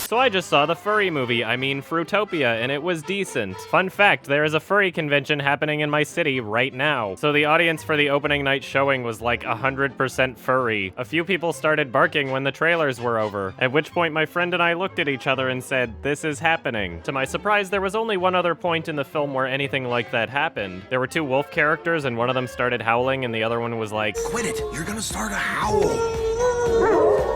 So I just saw the furry movie, Fruitopia, and it was decent. Fun fact, there is a furry convention happening in my city right now. So the audience for the opening night showing was like 100% furry. A few people started barking when the trailers were over, at which point my friend and I looked at each other and said, "This is happening." To my surprise, there was only one other point in the film where anything like that happened. There were two wolf characters and one of them started howling and the other one was like, "Quit it, you're gonna start a howl."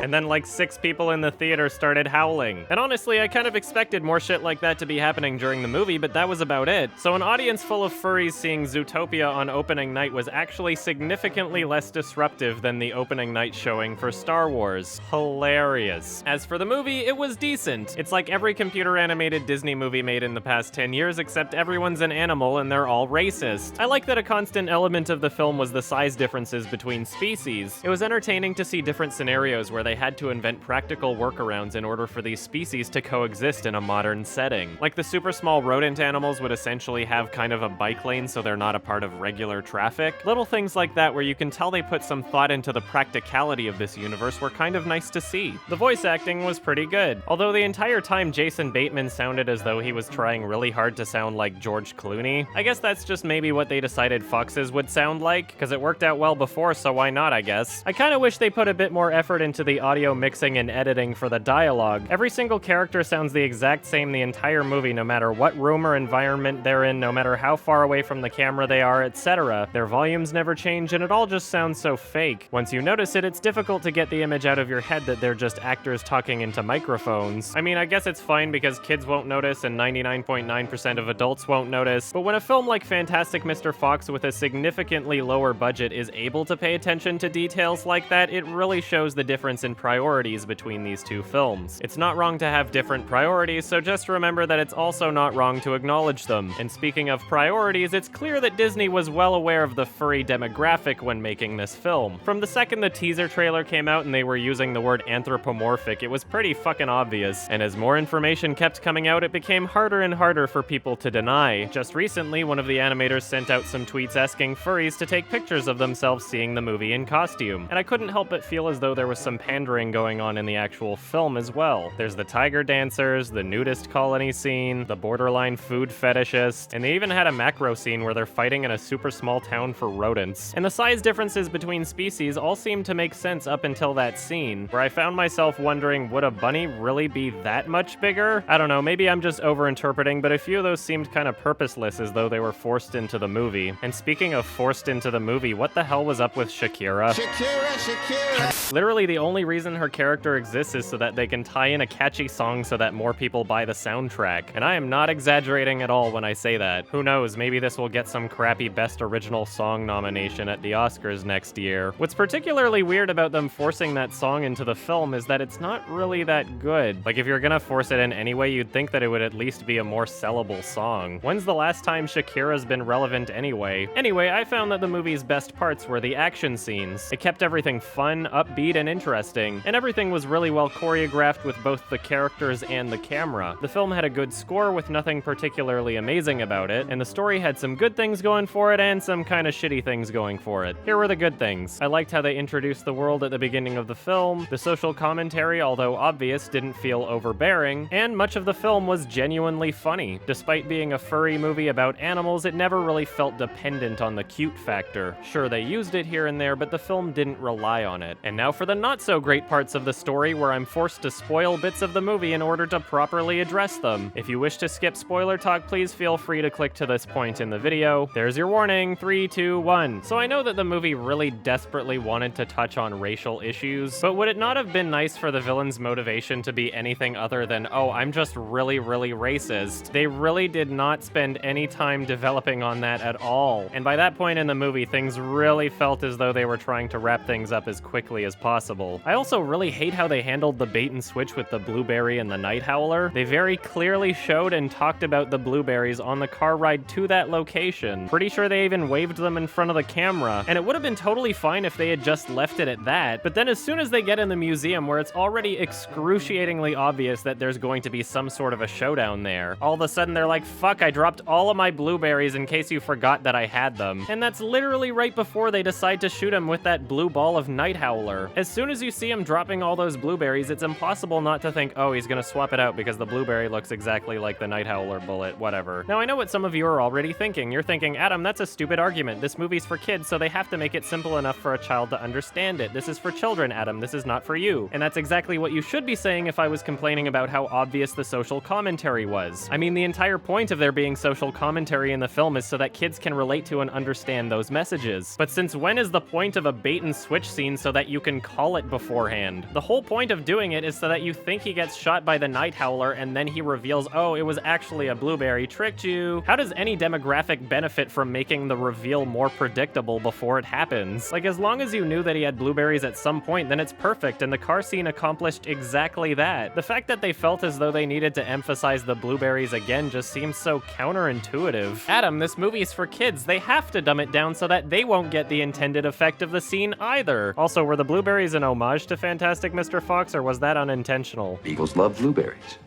And then like 6 people in the theater started howling. And honestly, I kind of expected more shit like that to be happening during the movie, but that was about it. So an audience full of furries seeing Zootopia on opening night was actually significantly less disruptive than the opening night showing for Star Wars. Hilarious. As for the movie, it was decent. It's like every computer animated Disney movie made in the past 10 years, except everyone's an animal and they're all racist. I like that a constant element of the film was the size differences between species. It was entertaining to see different scenarios where they had to invent practical workarounds in order for these species to coexist in a modern setting. Like the super small rodent animals would essentially have kind of a bike lane so they're not a part of regular traffic. Little things like that where you can tell they put some thought into the practicality of this universe were kind of nice to see. The voice acting was pretty good, although the entire time Jason Bateman sounded as though he was trying really hard to sound like George Clooney. I guess that's just maybe what they decided foxes would sound like, because it worked out well before, so why not, I guess. I kinda wish they put a bit more effort into the audio mixing and editing for the dialogue. Every single character sounds the exact same the entire movie, no matter what room or environment they're in, no matter how far away from the camera they are, etc. Their volumes never change, and it all just sounds so fake. Once you notice it, it's difficult to get the image out of your head that they're just actors talking into microphones. I mean, I guess it's fine because kids won't notice and 99.9% of adults won't notice, but when a film like Fantastic Mr. Fox with a significantly lower budget is able to pay attention to details like that, it really shows the difference in priorities between these two films. It's not wrong to have different priorities, so just remember that it's also not wrong to acknowledge them. And speaking of priorities, it's clear that Disney was well aware of the furry demographic when making this film. From the second the teaser trailer came out and they were using the word anthropomorphic, it was pretty fucking obvious. And as more information kept coming out, it became harder and harder for people to deny. Just recently, one of the animators sent out some tweets asking furries to take pictures of themselves seeing the movie in costume. And I couldn't help but feel as though there was some pandering going on in the actual film as well. There's the tiger dancers, the nudist colony scene, the borderline food fetishist, and they even had a macro scene where they're fighting in a super small town for rodents. And the size differences between species all seemed to make sense up until that scene, where I found myself wondering, would a bunny really be that much bigger? I don't know, maybe I'm just overinterpreting, but a few of those seemed kind of purposeless, as though they were forced into the movie. And speaking of forced into the movie, what the hell was up with Shakira? Shakira! Literally the only reason her character exists is so that they can tie in a catchy song so that more people buy the soundtrack. And I am not exaggerating at all when I say that. Who knows, maybe this will get some crappy Best Original Song nomination at the Oscars next year. What's particularly weird about them forcing that song into the film is that it's not really that good. Like, if you're gonna force it in anyway, you'd think that it would at least be a more sellable song. When's the last time Shakira's been relevant anyway? Anyway, I found that the movie's best parts were the action scenes. It kept everything fun, upbeat, and interesting, and everything was really well choreographed with both the characters and the camera. The film had a good score with nothing particularly amazing about it, and the story had some good things going for it and some kind of shitty things going for it. Here were the good things. I liked how they introduced the world at the beginning of the film. The social commentary, although obvious, didn't feel overbearing, and much of the film was genuinely funny. Despite being a furry movie about animals, it never really felt dependent on the cute factor. Sure, they used it here and there, but the film didn't rely on it. And now for the not-so-great parts of the story, where I'm forced to spoil bits of the movie in order to properly address them. If you wish to skip spoiler talk, please feel free to click to this point in the video. There's your warning. 3, 2, 1. So I know that the movie really desperately wanted to touch on racial issues, but would it not have been nice for the villain's motivation to be anything other than, oh, I'm just really racist? They really did not spend any time developing on that at all. And by that point in the movie, things really felt as though they were trying to wrap things up as quickly as possible. I also really hate how they handled the bait and switch with the blueberry and the night howler. They very clearly showed and talked about the blueberries on the car ride to that location. Pretty sure they even waved them in front of the camera, and it would have been totally fine if they had just left it at that. But then as soon as they get in the museum, where it's already excruciatingly obvious that there's going to be some sort of a showdown there, all of a sudden they're like, fuck, I dropped all of my blueberries in case you forgot that I had them. And that's literally right before they decide to shoot him with that blue ball of night howler. As soon as you see him dropping all those blueberries, it's impossible not to think, oh, he's gonna swap it out because the blueberry looks exactly like the Night Howler bullet, whatever. Now, I know what some of you are already thinking. You're thinking, Adam, that's a stupid argument. This movie's for kids, so they have to make it simple enough for a child to understand it. This is for children, Adam. This is not for you. And that's exactly what you should be saying if I was complaining about how obvious the social commentary was. I mean, the entire point of there being social commentary in the film is so that kids can relate to and understand those messages. But since when is the point of a bait and switch scene so that you can call it beforehand? The whole point of doing it is so that you think he gets shot by the Night Howler and then he reveals, oh, it was actually a blueberry, tricked you. How does any demographic benefit from making the reveal more predictable before it happens? Like, as long as you knew that he had blueberries at some point, then it's perfect, and the car scene accomplished exactly that. The fact that they felt as though they needed to emphasize the blueberries again just seems so counterintuitive. Adam, this movie's for kids. They have to dumb it down so that they won't get the intended effect of the scene either. Also, were the blueberries an homage to Fantastic Mr. Fox, or was that unintentional? Eagles love blueberries.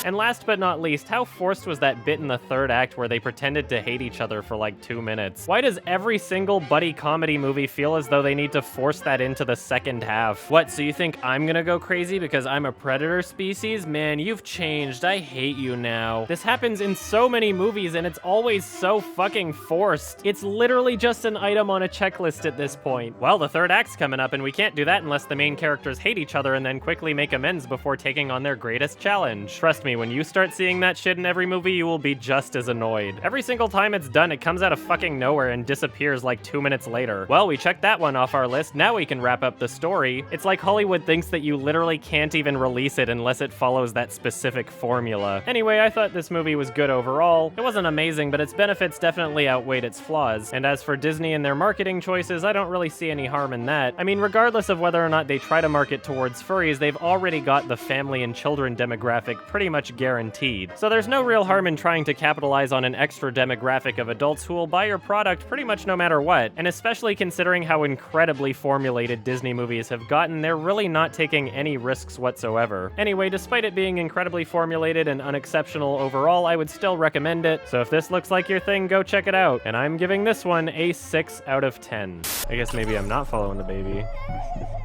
And last but not least, how forced was that bit in the third act where they pretended to hate each other for like 2 minutes? Why does every single buddy comedy movie feel as though they need to force that into the second half? What, so you think I'm gonna go crazy because I'm a predator species? Man, you've changed. I hate you now. This happens in so many movies and it's always so fucking forced. It's literally just an item on a checklist at this point. Well, the third act's coming up and we can't do that unless the main characters hate each other and then quickly make amends before taking on their greatest challenge. Trust me, when you start seeing that shit in every movie, you will be just as annoyed. Every single time it's done, it comes out of fucking nowhere and disappears like 2 minutes later. Well, we checked that one off our list. Now we can wrap up the story. It's like Hollywood thinks that you literally can't even release it unless it follows that specific formula. Anyway, I thought this movie was good overall. It wasn't amazing, but its benefits definitely outweighed its flaws. And as for Disney and their marketing choices, I don't really see any harm in that. I mean, regardless of whether or not they try to market towards furries, they've already got the family and children demographic pretty much guaranteed. So there's no real harm in trying to capitalize on an extra demographic of adults who will buy your product pretty much no matter what. And especially considering how incredibly formulated Disney movies have gotten, they're really not taking any risks whatsoever. Anyway, despite it being incredibly formulated and unexceptional overall, I would still recommend it. So if this looks like your thing, go check it out. And I'm giving this one a 6 out of 10. I guess maybe I'm not following the baby.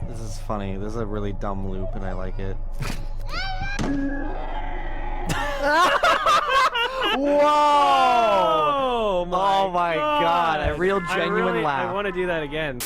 This is funny. This is a really dumb loop and I like it. Whoa! Oh my God. A real genuine laugh. I want to do that again.